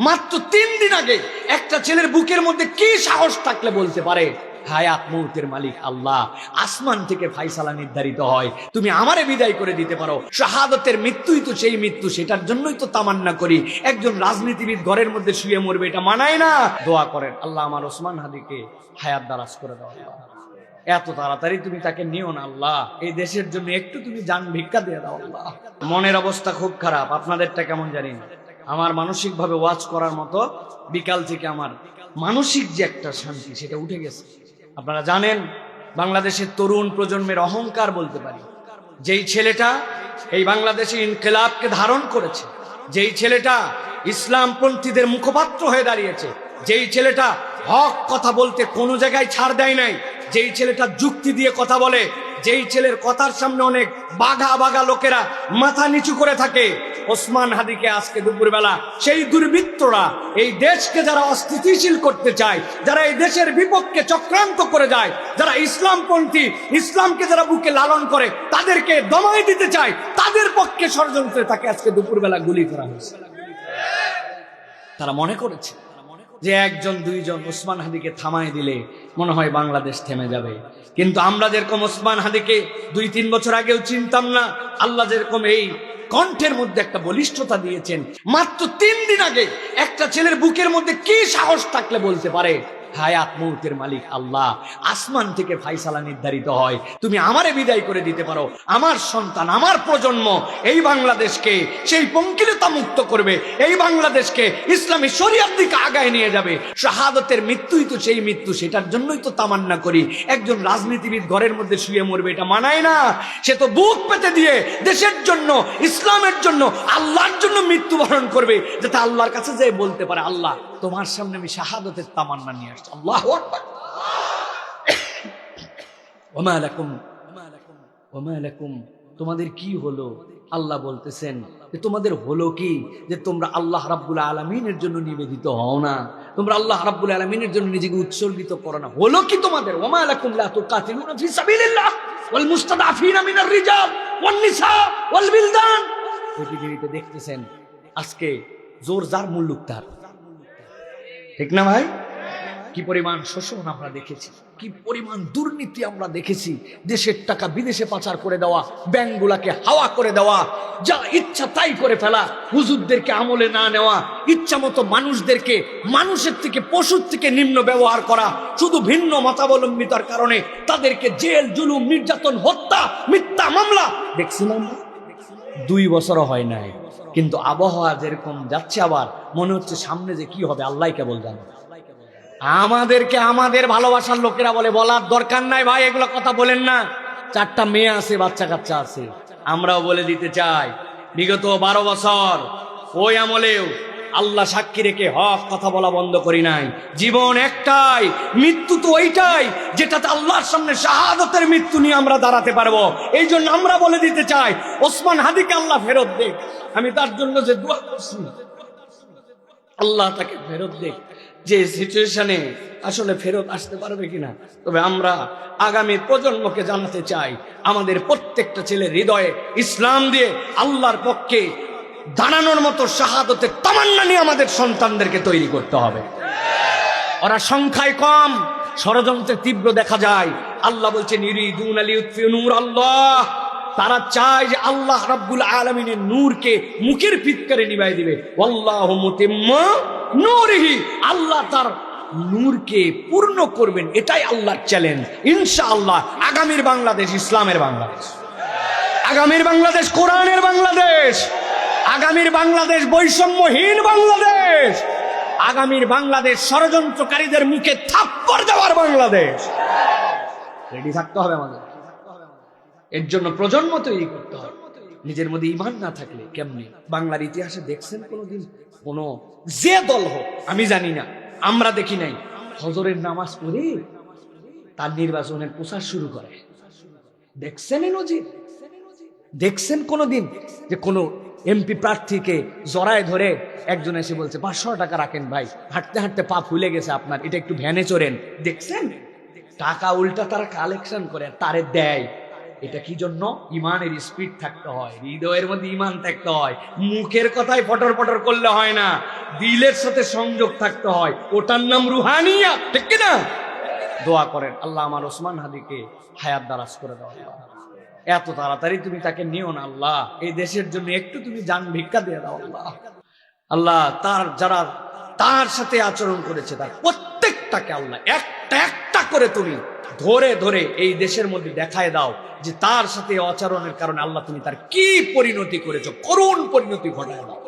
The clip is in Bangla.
মাত্র 3 দিন আগে একটা ছেলের বুকের মধ্যে কি সাহস থাকলে বলতে পারে হায়াত মৌতের মালিক আল্লাহ, আসমান থেকে ফাইসালা নির্ধারিত হয়, তুমি আমারে বিদায় করে দিতে পারো। শাহাদতের মৃত্যুই তো সেই মৃত্যু, সেটার জন্যই তো তামান্না করি। একজন রাজনীতিবিদ ঘরের মধ্যে শুয়ে মরবে, এটা মানায় না। দোয়া করেন আল্লাহ আমার ওসমান হাদিকে হায়াত দারাজ করে দাও। এত তাড়াতাড়ি তুমি তাকে নিও না আল্লাহ, এই দেশের জন্য একটু তুমি জান ভিক্ষা দিয়ে দাও আল্লাহ। মনের অবস্থা খুব খারাপ, আপনাদেরটা কেমন জানি না। আমার মানসিক ভাবে ওয়াজ করার মতো বিকাল থেকে আমার মানসিক যে একটা শান্তি সেটা উঠে গেছে। আপনারা জানেন বাংলাদেশের তরুণ প্রজন্মের অহংকার বলতে পারি, যেই ছেলেটা এই বাংলাদেশে ইনকিলাবকে ধারণ করেছে, যেই ছেলেটা ইসলামপন্থীদের মুখপাত্র হয়ে দাঁড়িয়েছে, যেই ছেলেটা হক কথা বলতে কোনো জায়গায় ছাড় দেয় নাই, যেই ছেলেটা যুক্তি দিয়ে কথা বলে, যেই ছেলের কথার সামনে অনেক বাঘা বাঘা লোকেরা মাথা নিচু করে থাকে, ওসমান হাদিকে আজকে দুপুরবেলা সেই দুর্বৃত্তরা এই দেশকে যারা অস্থিতিশীল করতে চায়, যারা এই দেশের বিপক্ষে চক্রান্ত করে যায়, যারা ইসলামপন্থী, ইসলামকে যারা বুকে লালন করে তাদেরকে দমাই দিতে চায়, তাদের পক্ষে ষড়যন্ত্রে তাকে আজকে দুপুরবেলা গুলি করা হয়েছে। তারা মনে করেছে যে একজন দুইজন ওসমান হাদিকে থামায় দিলে মনে হয় বাংলাদেশ থেমে যাবে। কিন্তু আমরা যেরকম ওসমান হাদিকে 2-3 বছর আগেও চিনতাম না, আল্লাহ যেরকম এই কণ্ঠের মধ্যে একটা বলিষ্ঠতা দিয়েছেন, মাত্র 3 দিন আগে একটা ছেলের বুকের মধ্যে কি সাহস থাকলে বলতে পারে হায়াত মৌতের মালিক আল্লাহ, আসমান থেকে ফাইসালা নির্ধারিত হয়, তুমি আমারে বিদায় করে দিতে পারো। আমার সন্তান, আমার প্রজন্ম এই বাংলাদেশকে সেই পঙ্কিলতা মুক্ত করবে, এই বাংলাদেশকে ইসলামী শরিয়াত দিকে আগায় নিয়ে যাবে। শাহাদতের মৃত্যুই তো সেই মৃত্যু, সেটার জন্যই তো তামান্না করি। একজন রাজনীতিবিদ ঘরের মধ্যে শুয়ে মরবে, এটা মানায় না। সে তো বুক পেতে দিয়ে দেশের জন্য, ইসলামের জন্য, আল্লাহর জন্য মৃত্যুবরণ করবে, যাতে আল্লাহর কাছে যেয়ে বলতে পারে আল্লাহ তোমার সামনে আমি শাহাদতের তামান্না নিয়ে আসছি। আল্লাহু আকবার। ওমা লাকুম, তোমাদের কি হলো? আল্লাহ বলতেছেন যে তোমাদের হলো কি, যে তোমরা আল্লাহ রাব্বুল আলামিনের জন্য নিবেদিত হও না, তোমরা আল্লাহ রাব্বুল আলামিনের জন্য নিজেকে উৎসর্গিত করো না। হলো কি তোমাদের? ওমা লাকুম লা তুকাতিলুনা ফি সাবিলিল্লাহ ওয়াল মুস্তাদাফিনা মিনার রিজাল ওয়ান নিসা ওয়াল বিলদান। এই পৃথিবীতে দেখতেছেন আজকে জোর যার মুল্লুক তার, ঠিক না ভাই? কি পরিমাণ শোষণ আমরা দেখেছি, কি পরিমাণ দুর্নীতি আমরা দেখেছি, দেশের টাকা বিদেশে পাচার করে দেওয়া, ব্যাংকগুলাকে হাওয়া করে দেওয়া, যা ইচ্ছা তাই করে ফেলা, হুজুরদেরকে আমলে না নেওয়া, ইচ্ছা মতো মানুষদেরকে মানুষের থেকে, পশুর থেকে নিম্ন ব্যবহার করা, শুধু ভিন্ন মতাবলম্বিতার কারণে তাদেরকে জেল, জুলুম, নির্যাতন, হত্যা, মিথ্যা মামলা দেখছিলাম। 2 বছরও হয় নাই, কিন্তু আবহাওয়া যেরকম যাচ্ছে, আবার মনে হচ্ছে সামনে যে কি হবে আল্লাহ কেবল জানে। আমাদেরকে আমাদের ভালোবাসার লোকেরা বলে, বলার দরকার নাই ভাই, এগুলো কথা বলেন না। 4টা মেয়ে আছে, বাচ্চা কাচ্চা আছে। আমরাও বলে দিতে চাই, বিগত 12 বছর ওই আমলেও আল্লাহ সাক্ষী রেখে হক কথা বলা বন্ধ করি নাই। জীবন একটাই, মৃত্যু তো ওইটাই যেটাতে আল্লাহর সামনে শাহাদতের মৃত্যু নিয়ে আমরা দাঁড়াতে পারবো। এই জন্য আমরা বলে দিতে চাই, ওসমান হাদিকে আল্লাহ ফেরত দেখ। আমি তার জন্য যে দোয়া করছি, আল্লাহ তাকে ফেরত দেখ। যে সিচুয়েশনে আসলে ফেরত আসতে পারবে কিনা। তবে আমরা আগামী প্রজন্মকে জানাতে চাই, আমাদের প্রত্যেকটা ছেলের হৃদয়ে ইসলাম দিয়ে আল্লাহর পক্ষে দাঁড়ানোর মতো শাহাদতের তামান্না নিয়ে আমাদের সন্তানদেরকে তৈরি করতে হবে। ওরা সংখ্যায় কম, ষড়যন্ত্রে তীব্র দেখা যায়। আল্লাহ বলছেন ইউরিদুনা লিইউতফিউ নূর আল্লাহ, তারা চায় যে আল্লাহ রাব্বুল আলামিনের নূরকে মুখের ফিৎকারে নিভাই দিবে। ওয়াল্লাহু মুতিম্মু নূরিহি, আল্লাহ তার নূরকে পূর্ণ করবেন, এটাই আল্লাহর চ্যালেঞ্জ। ইনশাআল্লাহ আগামীর বাংলাদেশ ইসলামের বাংলাদেশ, আগামীর বাংলাদেশ কোরআনের বাংলাদেশ, আগামীর বাংলাদেশ বৈষম্যহীন বাংলাদেশ, আগামীর বাংলাদেশ ষড়যন্ত্রকারীদের মুখে থাপ্পড় দেওয়ার বাংলাদেশ। রেডি থাকতে হবে আমাদের। এর জন্য প্রজন্ম তৈরি করতে হবে। নিজের মধ্যে ঈমান না থাকলে কেমনে? বাংলার ইতিহাসে দেখছেন কোনোদিন কোন যে দল হোক, আমি জানি না, আমরা দেখি নাই, হজরের নামাজ পড়ে তার নির্বাচনের প্রচার শুরু করে? দেখছেন এই নজির? দেখছেন কোনোদিন যে কোনো এমপি প্রার্থীকে জড়ায় ধরে একজন এসে বলছে 500 টাকা রাখেন ভাই, হাঁটতে হাঁটতে পা ফুলে গেছে আপনার, এটা একটু ভ্যানে চড়েন? দেখছেন? টাকা উল্টা তারা কালেকশন করে তারে দেয়। এটা কি জন্য? ইমানের স্পিড থাকতে হয়, হৃদয়ের মধ্যে ইমান থাকতে হয়, মুখের কথায় পটর পটর করলে হয় না, দিলের সাথে সংযোগ থাকতে হয়, ওটার নাম রুহানিয়া, ঠিক কি না? দোয়া করেন আল্লাহ আমার ওসমান হাদিকে হায়াত দারাজ করে দাও। এত তাড়াতাড়ি তুমি তাকে নিও না আল্লাহ, এই দেশের জন্য একটু তুমি জান ভিক্ষা দিয়ে দাও আল্লাহ। আল্লাহ তার যারা তার সাথে আচরণ করেছে তার প্রত্যেকটাকে আল্লাহ একটা একটা করে তুমি ধরে ধরে এই দেশের মধ্যে দেখায় দাও যে তার সাথে আচরণের কারণে আল্লাহ তুমি তার কি পরিণতি করেছো, করুণ পরিণতি ঘটায় দাও।